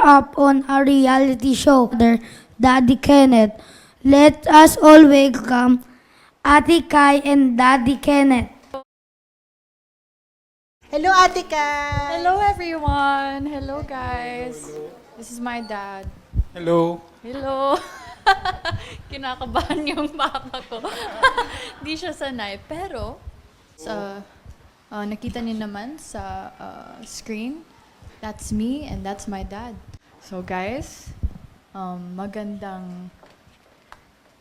up on a reality show. Daddy Kenneth. Let us all welcome Ate Kai and Daddy Kenneth. Hello, Ate Kai! Hello everyone! Hello guys! This is my dad. Hello. Hello! Kinakabahan yung bata ko. Di siya sanay. Pero, nakita niyo naman sa screen, that's me and that's my dad. So guys,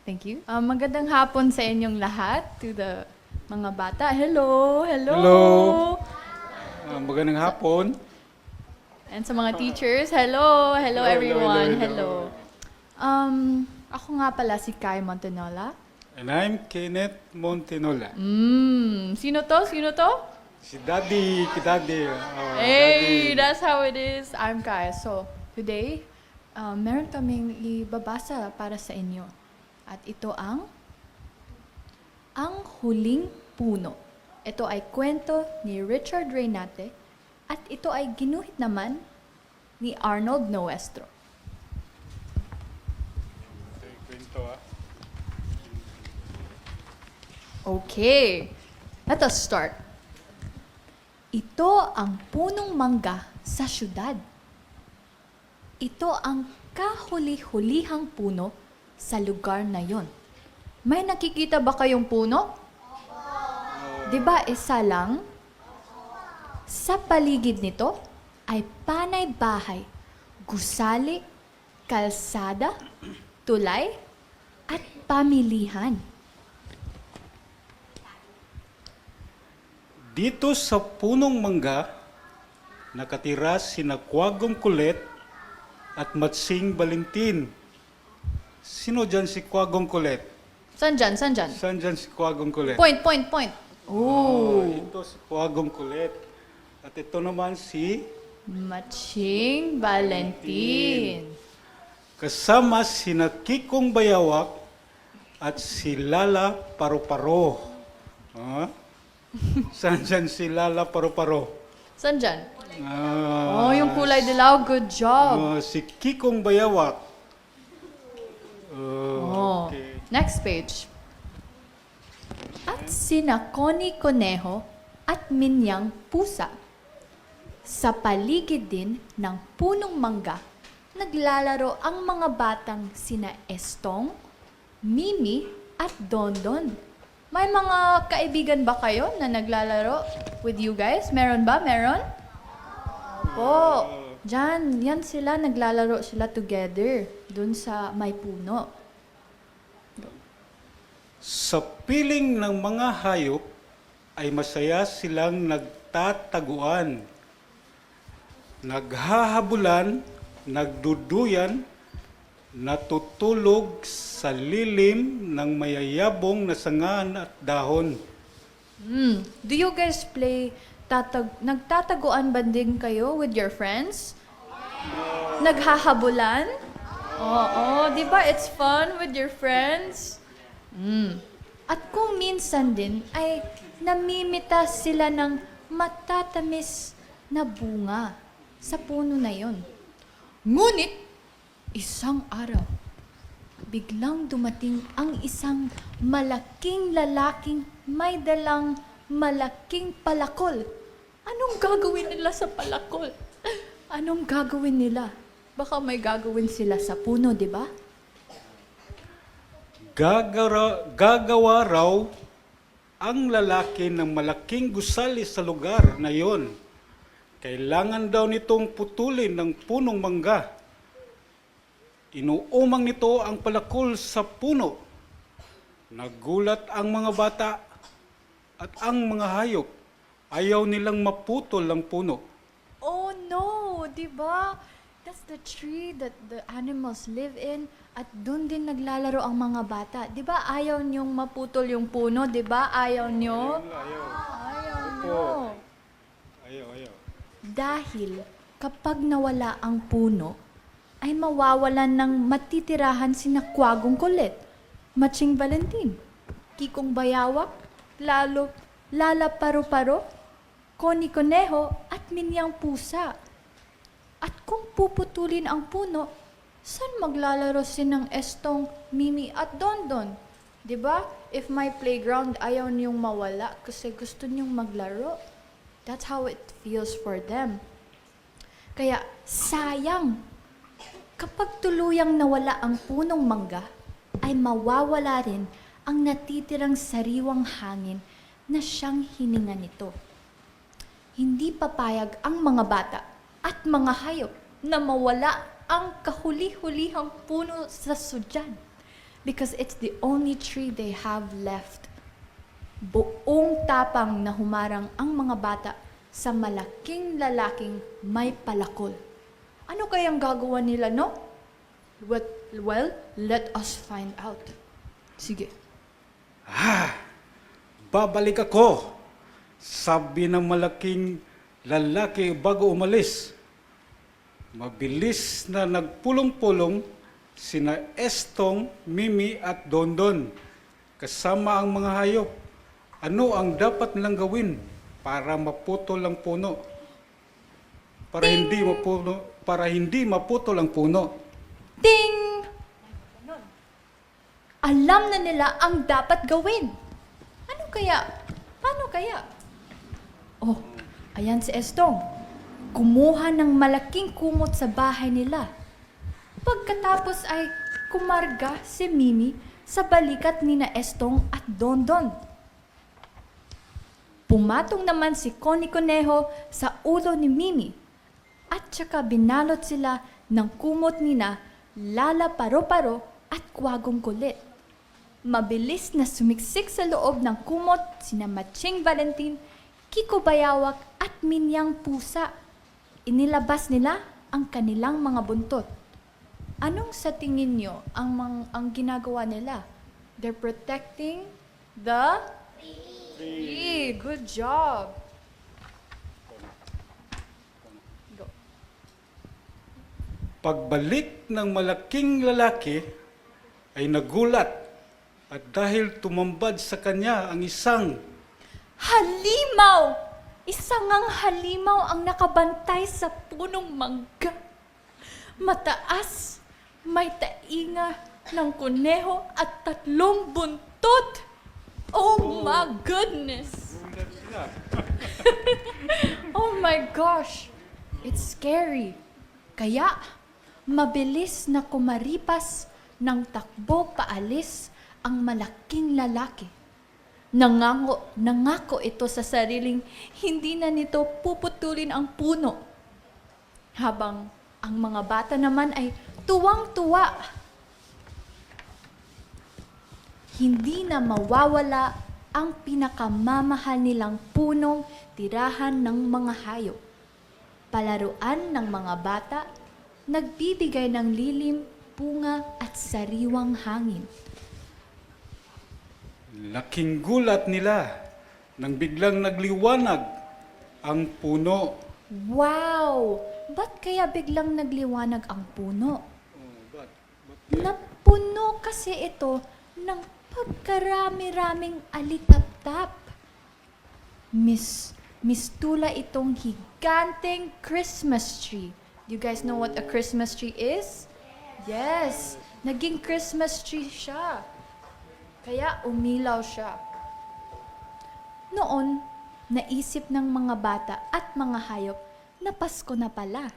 thank you. Magandang hapon sa inyong lahat, to the mga bata. Hello! Hello! Hello. Magandang hapon. And sa mga teachers, hello! Hello everyone! hello. Ako nga pala si Kai Montenola. And I'm Kenneth Montenola. Sino to? Sino to? Si Daddy, ki Daddy. Hey, Daddy. that's how it is. I'm Kai. So, today, meron kaming ibabasa para sa inyo. At ito ang Huling Puno. Ito ay kwento ni Richard Reynate at ito ay ginuhit naman ni Arnold Nuestro. Kwento, ah. Okay, let us start. Ito ang punong mangga sa syudad. Ito ang kahuli-hulihang puno sa lugar na yon. May nakikita ba kayong puno? Di ba isa lang? Sa paligid nito ay panay bahay, gusali, kalsada, tulay, at pamilihan. Dito sa punong mangga, nakatira sina Kuwagong Kulet at Matsing Valentin. Sino dyan si Kuwagong Kulet? San dyan? San dyan? Saan dyan si Kuwagong Kulet? Point. Ito si Kuwagong Kulet. At ito naman si Matsing Valentin. kasama sina Kikong Bayawak at si Lala Paro-Paro. Saan dyan si Lala Paro-Paro? San dyan? Ah, Oh, yung kulay dilaw. Good job. si Kikong Bayawak. Oh. Okay. Next page. At sina Connie Conejo at Minyang Pusa. Sa paligid din ng punong mangga, naglalaro ang mga batang sina Estong, Mimi at Dondon. May mga kaibigan ba kayo na naglalaro with you guys? Meron ba? Meron? Opo. Diyan, yan sila, naglalaro sila together dun sa may puno. Sa piling ng mga hayop ay masaya silang nagtataguan, naghahabulan, nagduduyan, natutulog sa lilim ng mayayabong na sangan at dahon. Do you guys play nagtataguan ba din kayo with your friends? Naghahabulan? Oo, di ba it's fun with your friends? At kung minsan din ay namimita sila ng matatamis na bunga sa puno na yon. Ngunit, isang araw, biglang dumating ang isang malaking lalaking may dalang malaking palakol. Anong gagawin nila sa palakol? Anong gagawin nila? Baka may gagawin sila sa puno, di ba? Gagawa raw ang lalaki ng malaking gusali sa lugar na yon. Kailangan daw nitong putulin ng punong mangga. Inuumang nito ang palakol sa puno. Nagulat ang mga bata at ang mga hayop. Ayaw nilang maputol ang puno. Oh no, di ba? That's the tree that the animals live in at doon din naglalaro ang mga bata. Di ba ayaw niyong maputol yung puno? Di ba ayaw niyo? Ayaw niyo. Ayaw. Dahil kapag nawala ang puno, ay mawawalan ng matitirahan sina Kuwagong Kulit, Matsing Valentin, Kikong Bayawak, Lala Paro-Paro, Connie Conejo at Minyang Pusa. At kung puputulin ang puno, saan maglalaro si ng Estong, Mimi at Dondon? 'Di ba? If my playground ayaw niyong mawala kasi gusto niyong maglaro, that's how it feels for them. Kaya sayang, kapag tuluyang nawala ang punong mangga, ay mawawala rin ang natitirang sariwang hangin na siyang hininga nito. Hindi papayag ang mga bata at mga hayop na mawala ang kahuli-hulihang puno sa Sudan because it's the only tree they have left. Buong tapang na humarang ang mga bata sa malaking lalaking may palakol. Ano kayang gagawa nila, no? Well, let us find out. Sige. Babalik ako, sabi ng malaking lalaki bago umalis. Mabilis na nagpulong-pulong sina Estong, Mimi at Dondon kasama ang mga hayop. Ano ang dapat nilang gawin para maputol ang puno? Para hindi maputol ang puno. Ding! Alam na nila ang dapat gawin. Ano kaya? Paano kaya? Oh, ayan si Estong. Kumuha ng malaking kumot sa bahay nila. Pagkatapos ay kumarga si Mimi sa balikat ni na Estong at Dondon. Pumatong naman si Connie Conejo sa ulo ni Mimi at saka binalot sila ng kumot ni na Lala Paro-Paro at Kwagong Kulit. Mabilis na sumiksik sa loob ng kumot sina Matching Valentin, Kiko Bayawak at Minyang Pusa. Inilabas nila ang kanilang mga buntot. Anong sa tingin nyo ang ginagawa nila? They're protecting the tree. Good job. Go. Pagbalik ng malaking lalaki ay nagulat at dahil tumambad sa kanya ang isang Halimaw! Isang ang halimaw ang nakabantay sa punong mangga. Mataas, may tainga ng kuneho at 3 buntot. Oh my goodness! Oh my gosh! It's scary. Kaya, mabilis na kumaripas ng takbo paalis ang malaking lalaki. Nangako ito sa sariling hindi na nito puputulin ang puno. Habang ang mga bata naman ay tuwang-tuwa. Hindi na mawawala ang pinakamamahal nilang punong tirahan ng mga hayop. Palaruan ng mga bata, nagbibigay ng lilim, bunga at sariwang hangin. laking gulat nila nang biglang nagliwanag ang puno. Wow! Ba't kaya biglang nagliwanag ang puno? Bakit? Napuno kasi ito ng pagkarami-raming alitap-tap. Mistula itong higanteng Christmas tree. Do you guys know what a Christmas tree is? Yes! Naging Christmas tree siya. Kaya umilaw siya. Noon, naisip ng mga bata at mga hayop na Pasko na pala.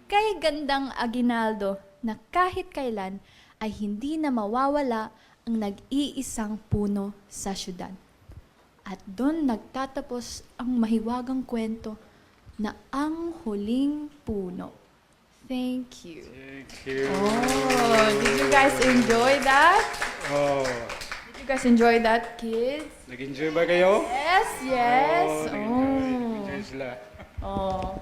Kay gandang aginaldo na kahit kailan ay hindi na mawawala ang nag-iisang puno sa syudad. At doon nagtatapos ang mahiwagang kwento na ang huling puno. Thank you. Thank you. Oh, did you guys enjoy that? Oh, Did you guys enjoy that, kids? nag-enjoy ba kayo? Yes, yes. Oh, nag-enjoy sila. Oh.